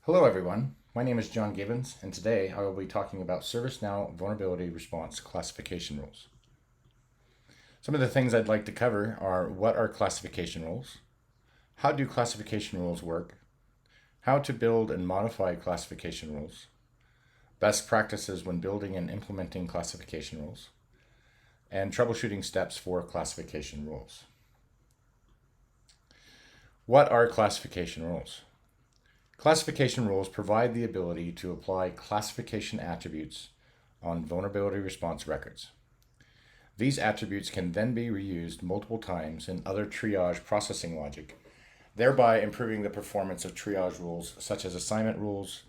Hello everyone, my name is John Gibbons, and today I will be talking about ServiceNow Vulnerability Response Classification Rules. Some of the things I'd like to cover are: what are classification rules? How do classification rules work? How to build and modify classification rules? Best practices when building and implementing classification rules? And troubleshooting steps for classification rules. What are classification rules? Classification rules provide the ability to apply classification attributes on vulnerability response records. These attributes can then be reused multiple times in other triage processing logic, thereby improving the performance of triage rules such as assignment rules,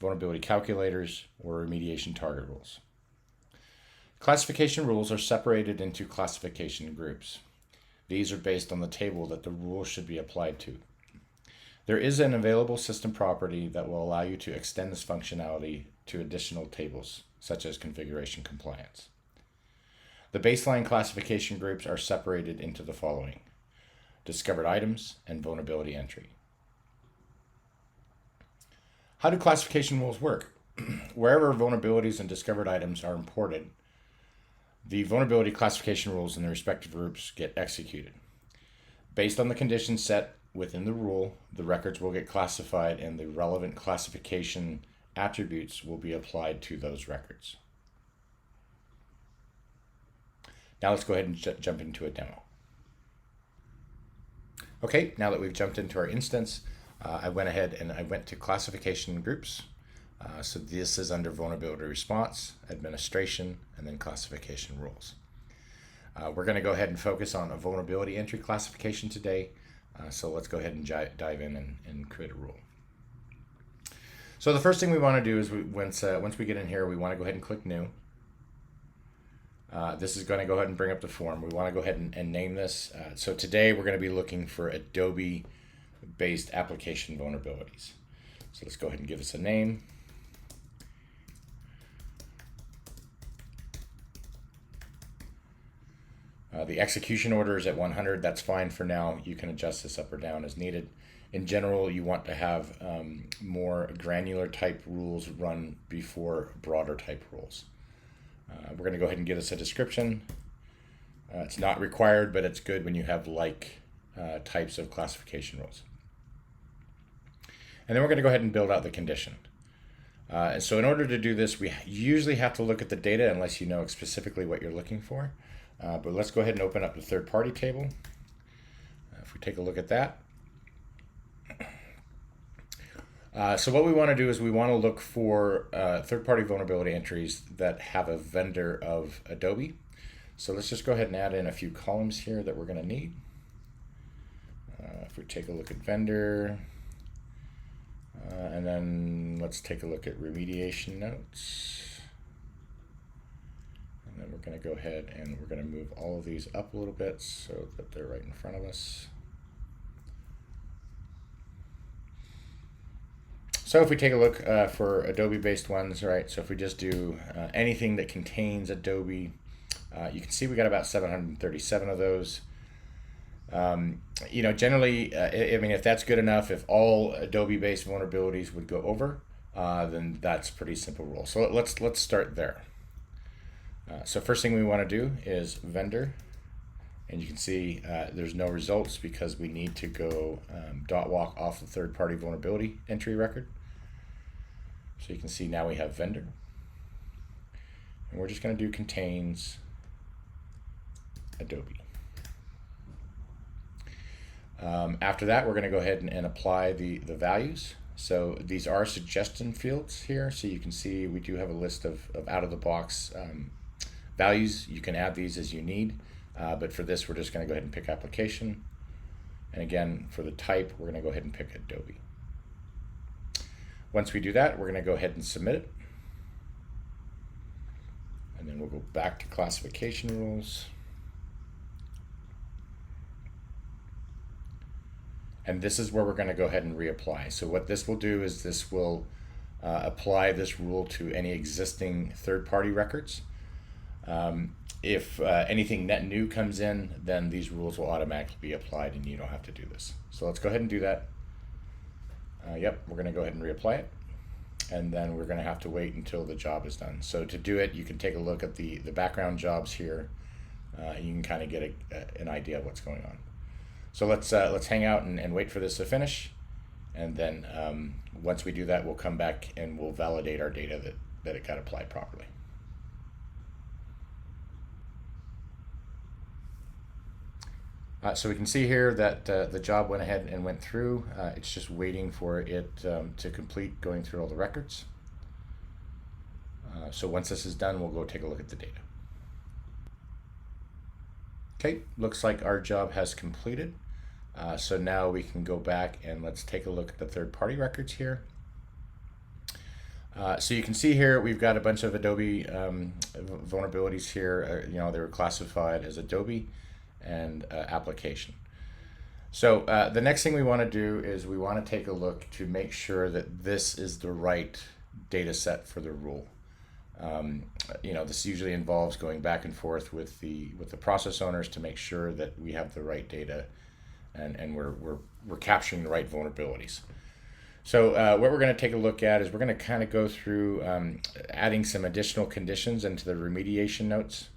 vulnerability calculators, or remediation target rules. Classification rules are separated into classification groups. These are based on the table that the rule should be applied to. There is an available system property that will allow you to extend this functionality to additional tables, such as configuration compliance. The baseline classification groups are separated into the following: discovered items and vulnerability entry. How do classification rules work? Wherever vulnerabilities and discovered items are imported, the vulnerability classification rules in the respective groups get executed. Based on the conditions set within the rule, the records will get classified and the relevant classification attributes will be applied to those records. Now let's go ahead and jump into a demo. Okay, now that we've jumped into our instance, I went ahead and I went to classification groups. So this is under vulnerability response, administration, and then classification rules. We're going to go ahead and focus on a vulnerability entry classification today. So let's go ahead and dive in and create a rule. So the first thing we want to do is once we get in here, we want to go ahead and click New. This is going to go ahead and bring up the form. We want to go ahead and name this. So today we're going to be looking for Adobe-based application vulnerabilities. So let's go ahead and give this a name. The execution order is at 100. That's fine for now. You can adjust this up or down as needed. In general, you want to have more granular type rules run before broader type rules. We're going to go ahead and give this a description. It's not required, but it's good when you have types of classification rules. And then we're going to go ahead and build out the condition. And so in order to do this, we usually have to look at the data unless you know specifically what you're looking for. But let's go ahead and open up the third-party table. If we take a look at that. So what we want to do is we want to look for third-party vulnerability entries that have a vendor of Adobe. So let's just go ahead and add in a few columns here that we're going to need. If we take a look at vendor, and then let's take a look at remediation notes. And then we're going to go ahead and we're going to move all of these up a little bit so that they're right in front of us. So if we take a look for Adobe-based ones, right? So if we just do anything that contains Adobe, you can see we got about 737 of those. Generally, if that's good enough, if all Adobe-based vulnerabilities would go over, then that's a pretty simple rule. So let's start there. So first thing we want to do is vendor, and you can see there's no results because we need to go .walk off the third-party vulnerability entry record. So you can see now we have vendor, and we're just going to do contains Adobe. After that, we're going to go ahead and apply the values. So these are suggestion fields here, so you can see we do have a list of out-of-the-box values. You can add these as you need, but for this, we're just going to go ahead and pick application. And again, for the type, we're going to go ahead and pick Adobe. Once we do that, we're going to go ahead and submit it. And then we'll go back to classification rules. And this is where we're going to go ahead and reapply. So what this will do is this will apply this rule to any existing third-party records. If anything net new comes in, then these rules will automatically be applied and you don't have to do this. So let's go ahead and do that. Yep, we're going to go ahead and reapply it. And then we're going to have to wait until the job is done. So to do it, you can take a look at the background jobs here. You can kind of get an idea of what's going on. So let's hang out and wait for this to finish. And then once we do that, we'll come back and we'll validate our data that it got applied properly. So we can see here that the job went ahead and went through. It's just waiting for it to complete going through all the records. So once this is done, we'll go take a look at the data. Okay, looks like our job has completed. So now we can go back and let's take a look at the third-party records here. So you can see here we've got a bunch of Adobe vulnerabilities here. They were classified as Adobe and application. So the next thing we want to do is we want to take a look to make sure that this is the right data set for the rule. This usually involves going back and forth with the process owners to make sure that we have the right data and we're capturing the right vulnerabilities. So what we're going to take a look at is we're going to kind of go through adding some additional conditions into the remediation notes.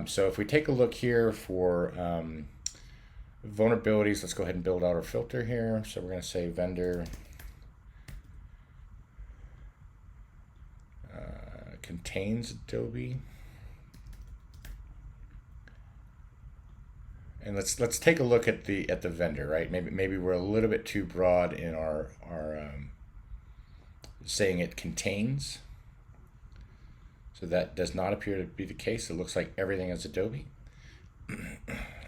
So if we take a look here for vulnerabilities, let's go ahead and build out our filter here. So we're going to say vendor contains Adobe. And let's take a look at the vendor, right? Maybe we're a little bit too broad in our saying it contains. So that does not appear to be the case. It looks like everything is Adobe.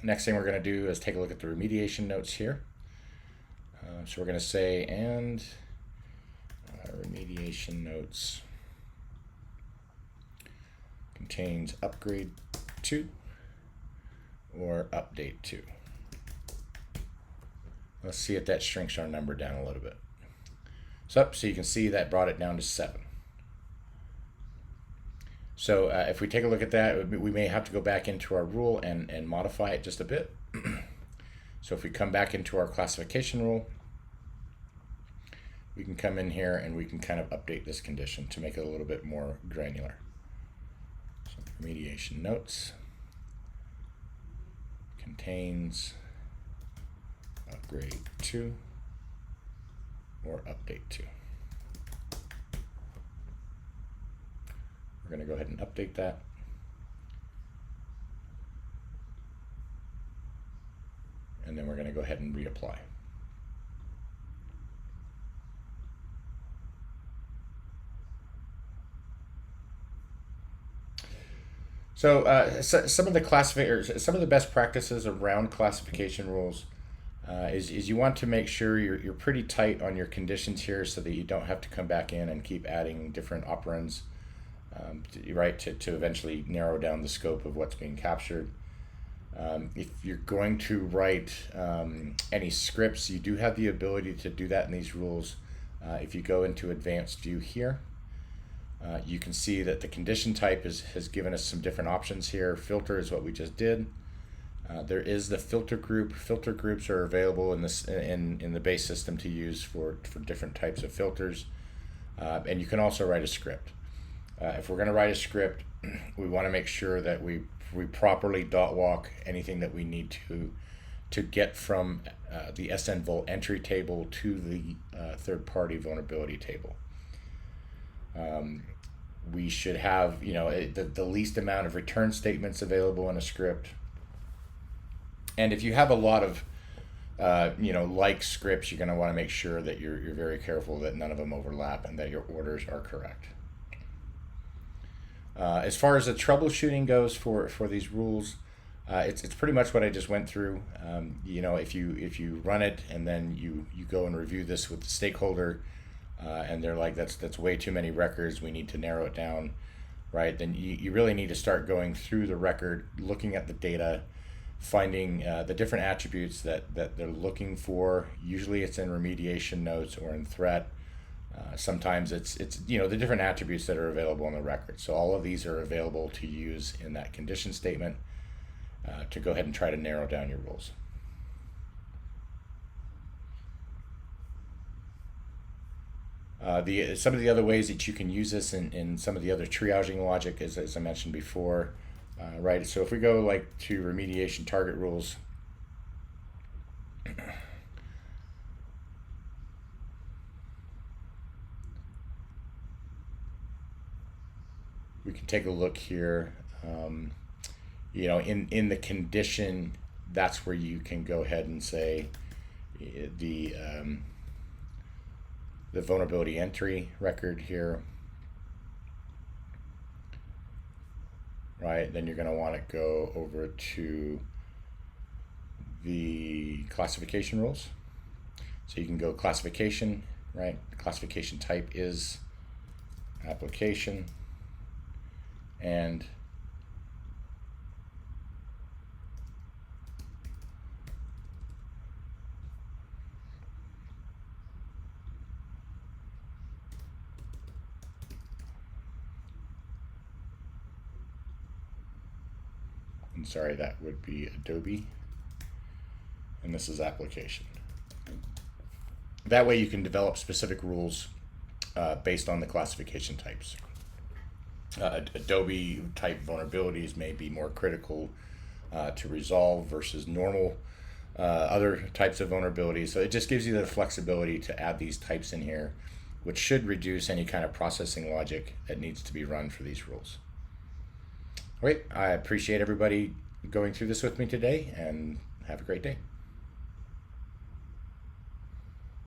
Next thing we're going to do is take a look at the remediation notes here. So we're going to say and remediation notes contains upgrade 2 or update 2. Let's see if that shrinks our number down a little bit. So you can see that brought it down to 7. So if we take a look at that, we may have to go back into our rule and modify it just a bit. So if we come back into our classification rule, we can come in here and we can kind of update this condition to make it a little bit more granular. So remediation notes contains upgrade 2 or update 2. We're going to go ahead and update that. And then we're going to go ahead and reapply. So some of the best practices around classification rules is you want to make sure you're pretty tight on your conditions here so that you don't have to come back in and keep adding different operands. To eventually narrow down the scope of what's being captured. If you're going to write any scripts, you do have the ability to do that in these rules. If you go into advanced view here, you can see that the condition type has given us some different options here. Filter is what we just did. There is the filter group. Filter groups are available in the base system to use for different types of filters. And you can also write a script. If we're going to write a script, we want to make sure that we properly dot walk anything that we need to get from the SNVul entry table to the third-party vulnerability table. We should have the least amount of return statements available in a script. And if you have a lot of like scripts, you're going to want to make sure that you're very careful that none of them overlap and that your orders are correct. As far as the troubleshooting goes for these rules, it's pretty much what I just went through. If you run it and then you go and review this with the stakeholder, and they're like, that's way too many records, we need to narrow it down, right? Then you really need to start going through the record, looking at the data, finding the different attributes that they're looking for. Usually it's in remediation notes or in threat. Sometimes it's the different attributes that are available in the record. So all of these are available to use in that condition statement to go ahead and try to narrow down your rules. Some of the other ways that you can use this in some of the other triaging logic is, as I mentioned before, right? So if we go like to remediation target rules, we can take a look here. In the condition, that's where you can go ahead and say the vulnerability entry record here, right? Then you're going to want to go over to the classification rules. So you can go classification, right? Classification type is application, and sorry, that would be Adobe, and this is application. That way you can develop specific rules based on the classification types. Adobe type vulnerabilities may be more critical to resolve versus normal other types of vulnerabilities. So it just gives you the flexibility to add these types in here, which should reduce any kind of processing logic that needs to be run for these rules. All right, I appreciate everybody going through this with me today, and have a great day.